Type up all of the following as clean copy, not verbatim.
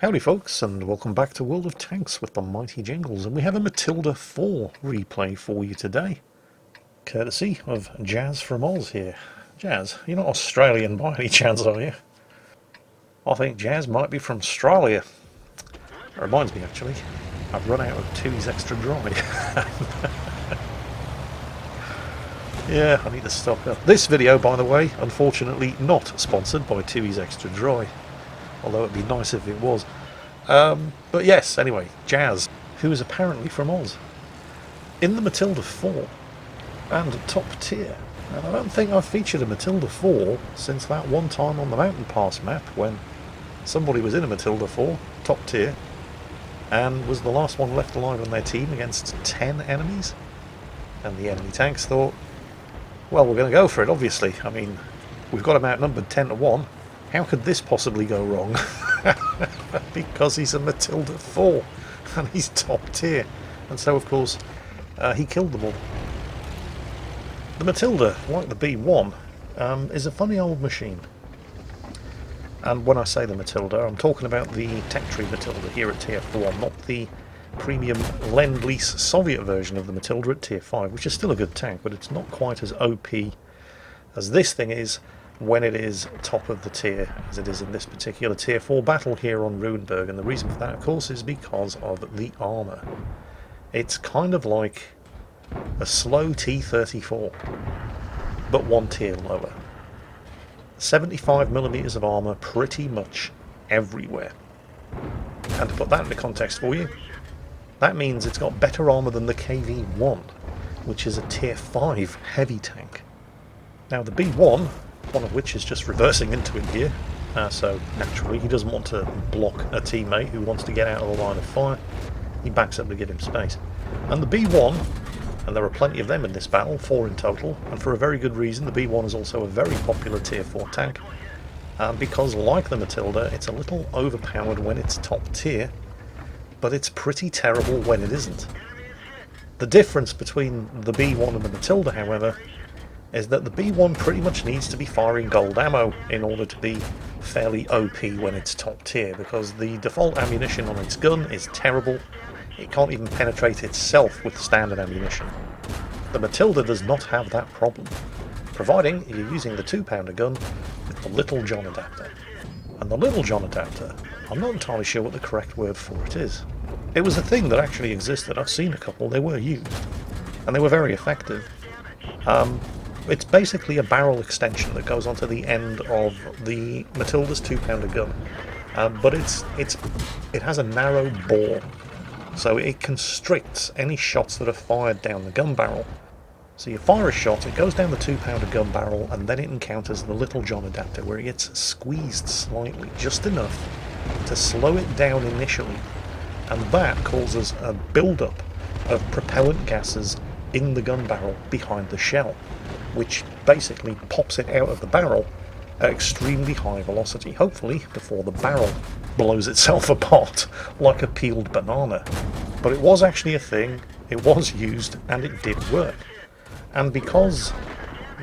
Howdy folks, and welcome back to World of Tanks with the mighty Jingles, and we have a Matilda 4 replay for you today, courtesy of Jazz from Oz here. Jazz, you're not Australian by any chance, are you? I think Jazz might be from Australia. It reminds me actually, I've run out of Tooheys Extra Dry. Yeah, I need to stock up. This video, by the way, unfortunately not sponsored by Tooheys Extra Dry, although it'd be nice if it was. But yes, anyway, Jazz, who is apparently from Oz, in the Matilda 4, and top tier. And I don't think I've featured a Matilda 4 since that one time on the Mountain Pass map when somebody was in a Matilda 4, top tier, and was the last one left alive on their team against 10 enemies. And the enemy tanks thought, well, we're going to go for it, obviously. I mean, we've got him outnumbered 10 to 1. How could this possibly go wrong? Because he's a Matilda 4 and he's top tier. And so, of course, he killed them all. The Matilda, like the B1, is a funny old machine. And when I say the Matilda, I'm talking about the Tech Tree Matilda here at tier 4, not the premium Lend-Lease Soviet version of the Matilda at tier 5, which is still a good tank, but it's not quite as OP as this thing is when it is top of the tier, as it is in this particular tier 4 battle here on Ruinberg. And the reason for that, of course, is because of the armour. It's kind of like a slow T-34, but one tier lower. 75mm of armour pretty much everywhere. And to put that into context for you, that means it's got better armour than the KV-1, which is a tier 5 heavy tank. Now the B1, one of which is just reversing into him here, so naturally he doesn't want to block a teammate who wants to get out of the line of fire. He backs up to give him space. And the B1, and there are plenty of them in this battle, 4 in total, and for a very good reason. The B1 is also a very popular tier 4 tank, because like the Matilda, it's a little overpowered when it's top tier, but it's pretty terrible when it isn't. The difference between the B1 and the Matilda, however, is that the B1 pretty much needs to be firing gold ammo in order to be fairly OP when it's top tier, because the default ammunition on its gun is terrible. It can't even penetrate itself with standard ammunition. The Matilda does not have that problem, providing you're using the 2-pounder gun with the Little John adapter. And the Little John adapter, I'm not entirely sure what the correct word for it is. It was a thing that actually existed. I've seen a couple, they were used, and they were very effective. It's basically a barrel extension that goes onto the end of the Matilda's 2-pounder gun, but it has a narrow bore, so it constricts any shots that are fired down the gun barrel. So you fire a shot, it goes down the 2-pounder gun barrel, and then it encounters the Little John adapter, where it gets squeezed slightly, just enough to slow it down initially, and that causes a build-up of propellant gases in the gun barrel behind the shell, which basically pops it out of the barrel at extremely high velocity, hopefully before the barrel blows itself apart like a peeled banana. But it was actually a thing, it was used, and it did work. And because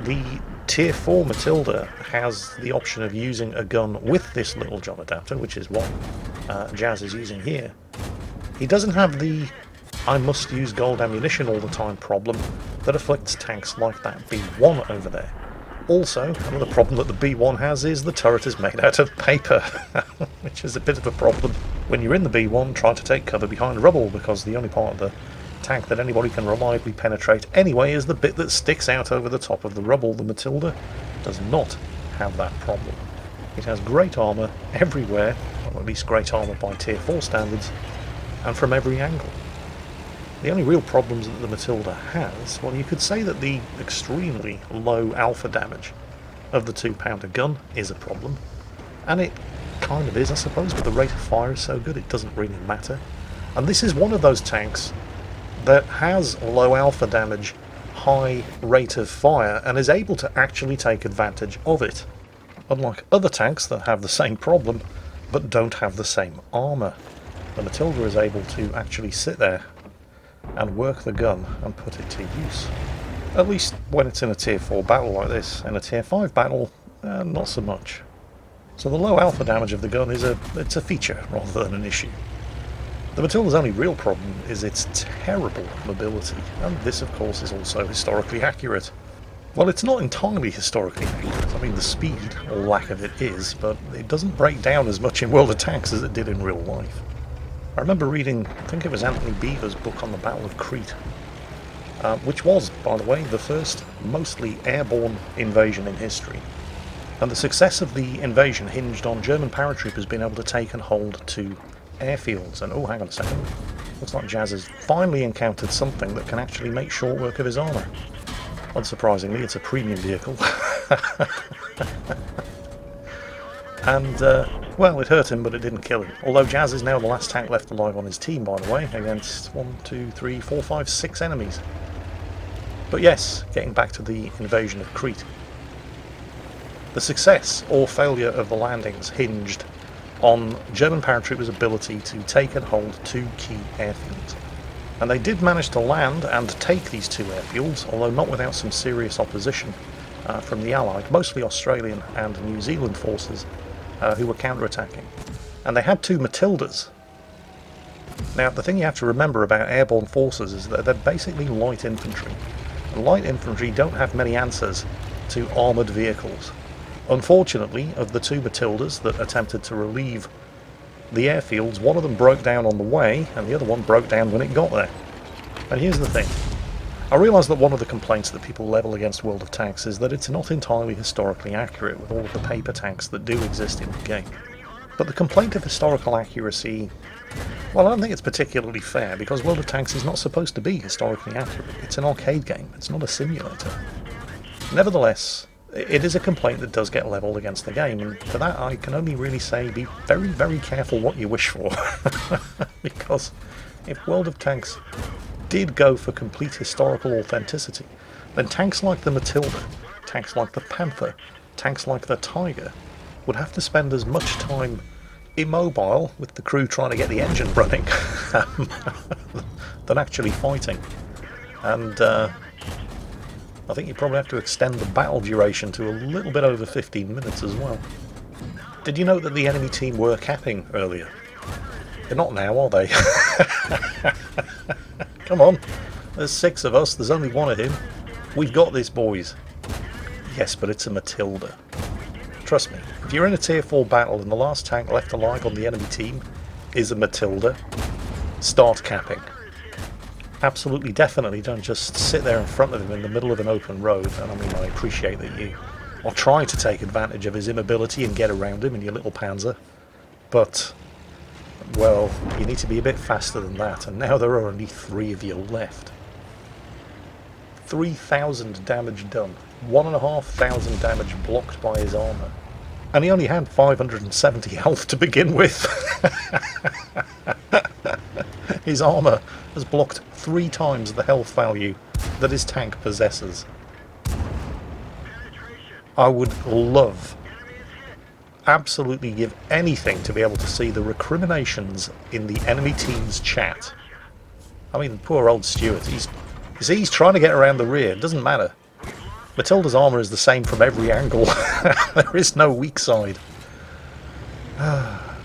the tier 4 Matilda has the option of using a gun with this Little John adapter, which is what Jazz is using here, he doesn't have the I must use gold ammunition all the time problem that afflicts tanks like that B1 over there. Also, another problem that the B1 has is the turret is made out of paper, which is a bit of a problem when you're in the B1 trying to take cover behind rubble, because the only part of the tank that anybody can reliably penetrate anyway is the bit that sticks out over the top of the rubble. The Matilda does not have that problem. It has great armour everywhere, or at least great armour by tier 4 standards, and from every angle. The only real problems that the Matilda has, well, you could say that the extremely low alpha damage of the 2-pounder gun is a problem, and it kind of is, I suppose, but the rate of fire is so good it doesn't really matter. And this is one of those tanks that has low alpha damage, high rate of fire, and is able to actually take advantage of it, unlike other tanks that have the same problem but don't have the same armour. The Matilda is able to actually sit there and work the gun and put it to use. At least when it's in a tier 4 battle like this. In a tier 5 battle, not so much. So the low alpha damage of the gun it's a feature rather than an issue. The Matilda's only real problem is its terrible mobility, and this of course is also historically accurate. Well, it's not entirely historically accurate. I mean, the speed, or lack of it, is, but it doesn't break down as much in World of Tanks as it did in real life. I remember reading, I think it was Anthony Beevor's book on the Battle of Crete, which was, by the way, the first mostly airborne invasion in history. And the success of the invasion hinged on German paratroopers being able to take and hold two airfields. And oh, hang on a second. Looks like Jazz has finally encountered something that can actually make short work of his armour. Unsurprisingly, it's a premium vehicle. And, well, it hurt him, but it didn't kill him. Although Jazz is now the last tank left alive on his team, by the way, against 1, 2, 3, 4, 5, 6 enemies. But yes, getting back to the invasion of Crete. The success or failure of the landings hinged on German paratroopers' ability to take and hold two key airfields. And they did manage to land and take these two airfields, although not without some serious opposition from the Allied, mostly Australian and New Zealand forces, who were counter-attacking. And they had two Matildas. Now, the thing you have to remember about airborne forces is that they're basically light infantry. And light infantry don't have many answers to armoured vehicles. Unfortunately, of the two Matildas that attempted to relieve the airfields, one of them broke down on the way, and the other one broke down when it got there. And here's the thing. I realise that one of the complaints that people level against World of Tanks is that it's not entirely historically accurate with all of the paper tanks that do exist in the game. But the complaint of historical accuracy, well, I don't think it's particularly fair, because World of Tanks is not supposed to be historically accurate. It's an arcade game, it's not a simulator. Nevertheless, it is a complaint that does get levelled against the game, and for that I can only really say be very, very careful what you wish for. Because if World of Tanks did go for complete historical authenticity, then tanks like the Matilda, tanks like the Panther, tanks like the Tiger would have to spend as much time immobile with the crew trying to get the engine running than actually fighting. And I think you probably have to extend the battle duration to a little bit over 15 minutes as well. Did you know that the enemy team were capping earlier? They're not now, are they? Come on, there's 6 of us, there's only 1 of him. We've got this, boys. Yes, but it's a Matilda. Trust me, if you're in a tier 4 battle and the last tank left alive on the enemy team is a Matilda, start capping. Absolutely, definitely don't just sit there in front of him in the middle of an open road. And I mean, I appreciate that you are trying to take advantage of his immobility and get around him in your little Panzer. But, well, you need to be a bit faster than that, and now there are only 3 of you left. 3,000 damage done. 1,500 damage blocked by his armour. And he only had 570 health to begin with. His armour has blocked 3 times the health value that his tank possesses. I would love, absolutely give anything to be able to see the recriminations in the enemy team's chat. I mean, poor old Stuart, he's trying to get around the rear, it doesn't matter. Matilda's armour is the same from every angle. There is no weak side.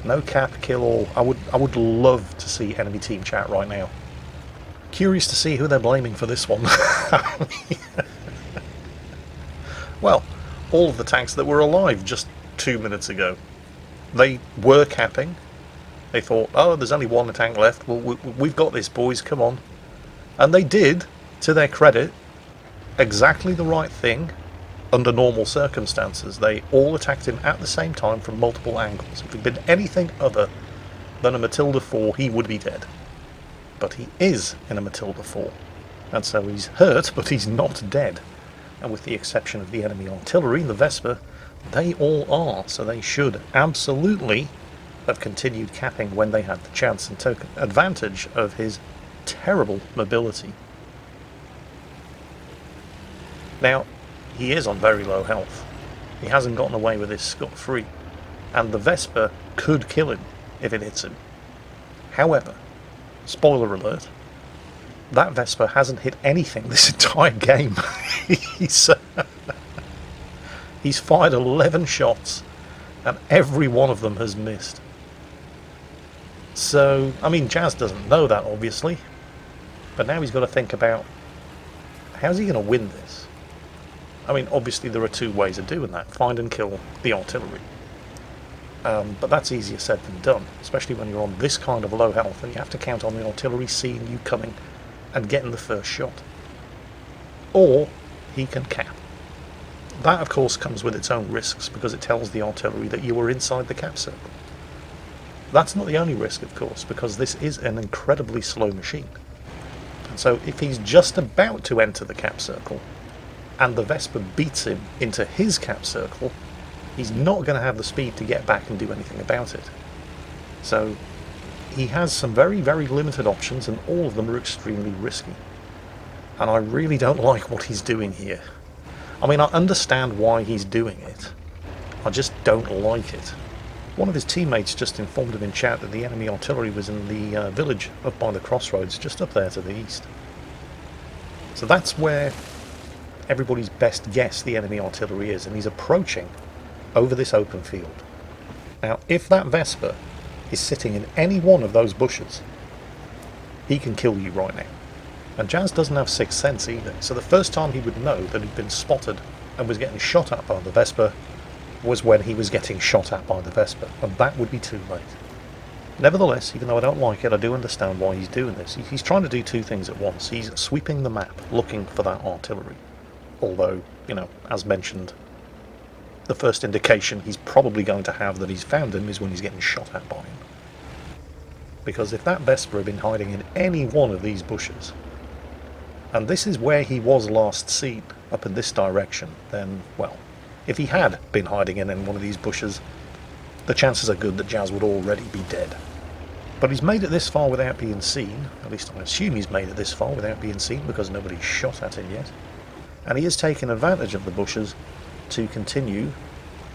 No cap, kill all. I would love to see enemy team chat right now. Curious to see who they're blaming for this one. Well, all of the tanks that were alive just 2 minutes ago. They were capping. They thought, oh, there's only 1 tank left. Well, we've got this, boys, come on. And they did, to their credit, exactly the right thing under normal circumstances. They all attacked him at the same time from multiple angles. If it had been anything other than a Matilda 4, he would be dead. But he is in a Matilda 4. And so he's hurt, but he's not dead. And with the exception of the enemy artillery, the Vesper, they all are. So they should absolutely have continued capping when they had the chance and took advantage of his terrible mobility. Now, he is on very low health. He hasn't gotten away with this scot-free, and the Vesper could kill him if it hits him. However, spoiler alert, that Vesper hasn't hit anything this entire game. He's fired 11 shots and every one of them has missed. So, I mean, Jazz doesn't know that, obviously, but now he's got to think about how's he going to win this. I mean, obviously there are two ways of doing that. Find and kill the artillery. But that's easier said than done, especially when you're on this kind of low health and you have to count on the artillery seeing you coming and getting the first shot. Or he can cap. That, of course, comes with its own risks because it tells the artillery that you are inside the cap circle. That's not the only risk, of course, because this is an incredibly slow machine. And so if he's just about to enter the cap circle and the Vesper beats him into his cap circle, he's not going to have the speed to get back and do anything about it. So he has some very, very limited options, and all of them are extremely risky. And I really don't like what he's doing here. I mean, I understand why he's doing it. I just don't like it. One of his teammates just informed him in chat that the enemy artillery was in the village up by the crossroads, just up there to the east. So that's where everybody's best guess the enemy artillery is, and he's approaching over this open field. Now, if that Vesper is sitting in any one of those bushes, he can kill you right now. And Jazz doesn't have sixth sense either, so the first time he would know that he'd been spotted and was getting shot at by the Vesper was when he was getting shot at by the Vesper, and that would be too late. Nevertheless, even though I don't like it, I do understand why he's doing this. He's trying to do two things at once. He's sweeping the map, looking for that artillery. Although, you know, as mentioned, the first indication he's probably going to have that he's found him is when he's getting shot at by him. Because if that Vesper had been hiding in any one of these bushes, and this is where he was last seen, up in this direction, then, well, if he had been hiding in one of these bushes, the chances are good that Jazz would already be dead. But he's made it this far without being seen, at least I assume he's made it this far without being seen because nobody's shot at him yet. And he has taken advantage of the bushes to continue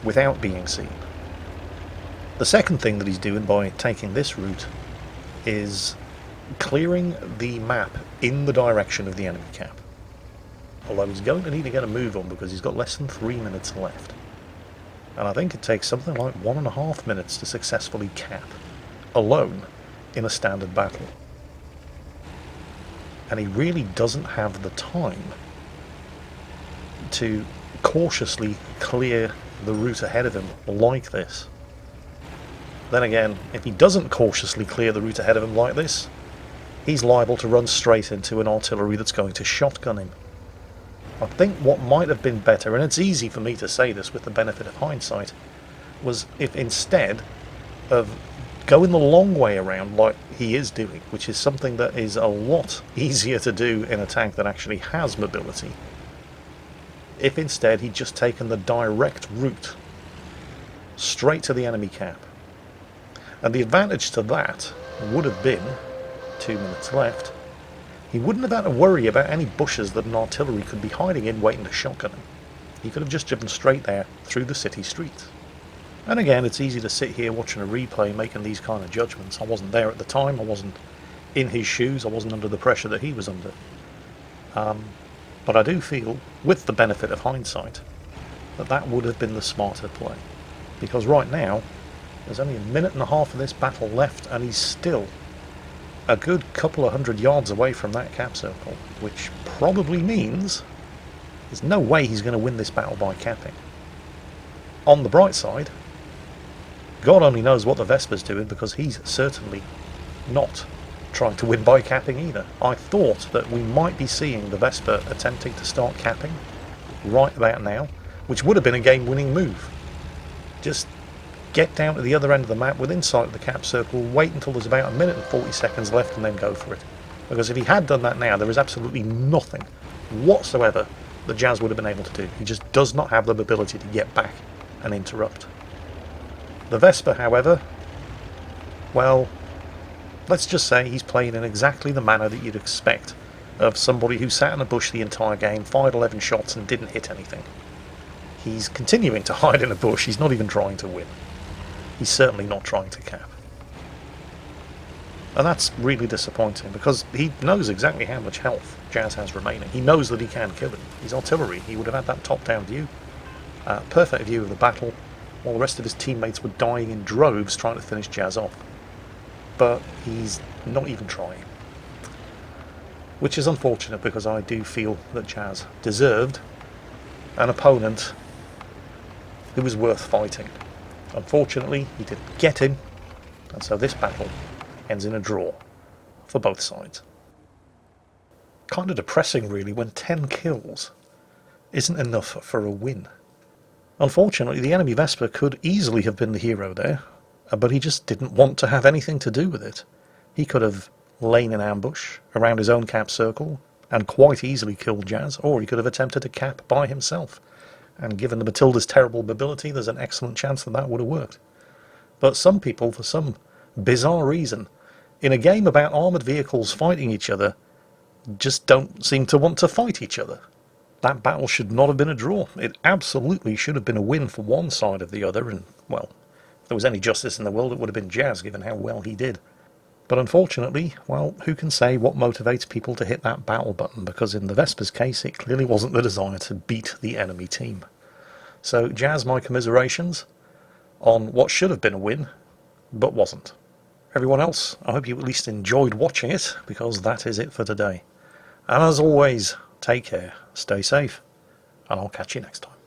without being seen. The second thing that he's doing by taking this route is clearing the map in the direction of the enemy cap. Although he's going to need to get a move on because he's got less than 3 minutes left. And I think it takes something like 1.5 minutes to successfully cap, alone, in a standard battle. And he really doesn't have the time to cautiously clear the route ahead of him like this. Then again, if he doesn't cautiously clear the route ahead of him like this, he's liable to run straight into an artillery that's going to shotgun him. I think what might have been better, and it's easy for me to say this with the benefit of hindsight, was if instead of going the long way around like he is doing, which is something that is a lot easier to do in a tank that actually has mobility, if instead he'd just taken the direct route straight to the enemy cap. And the advantage to that would have been, 2 minutes left, he wouldn't have had to worry about any bushes that an artillery could be hiding in waiting to shotgun him. He could have just driven straight there through the city streets. And again, it's easy to sit here watching a replay making these kind of judgments. I wasn't there at the time, I wasn't in his shoes, I wasn't under the pressure that he was under. But I do feel, with the benefit of hindsight, that that would have been the smarter play. Because right now, there's only 1.5 minutes of this battle left, and he's still a good couple of 100 yards away from that cap circle, which probably means there's no way he's going to win this battle by capping. On the bright side, God only knows what the Vesper's doing, because he's certainly not trying to win by capping either. I thought that we might be seeing the Vesper attempting to start capping right about now, which would have been a game-winning move. Just get down to the other end of the map within sight of the cap circle, wait until there's about 1 minute and 40 seconds left, and then go for it. Because if he had done that now, there is absolutely nothing whatsoever that Jazz would have been able to do. He just does not have the ability to get back and interrupt. The Vesper, however, well, let's just say he's playing in exactly the manner that you'd expect of somebody who sat in a bush the entire game, fired 11 shots and didn't hit anything. He's continuing to hide in a bush, he's not even trying to win. He's certainly not trying to cap. And that's really disappointing, because he knows exactly how much health Jazz has remaining. He knows that he can kill him. He's artillery, he would have had that top-down view. Perfect view of the battle. while the rest of his teammates were dying in droves trying to finish Jazz off. But he's not even trying. Which is unfortunate, because I do feel that Jazz deserved an opponent who was worth fighting. Unfortunately, he didn't get him, and so this battle ends in a draw for both sides. Kind of depressing, really, when 10 kills isn't enough for a win. Unfortunately, the enemy Vesper could easily have been the hero there, but he just didn't want to have anything to do with it. He could have lain in ambush around his own cap circle and quite easily killed Jazz, or he could have attempted to cap by himself. And given the Matilda's terrible mobility, there's an excellent chance that that would have worked. But some people, for some bizarre reason, in a game about armoured vehicles fighting each other, just don't seem to want to fight each other. That battle should not have been a draw. It absolutely should have been a win for one side or the other, and, well, if there was any justice in the world, it would have been Jazz, given how well he did. But unfortunately, well, who can say what motivates people to hit that battle button, because in the Vesper's case, it clearly wasn't the desire to beat the enemy team. So, Jazz, my commiserations on what should have been a win, but wasn't. Everyone else, I hope you at least enjoyed watching it, because that is it for today. And as always, take care, stay safe, and I'll catch you next time.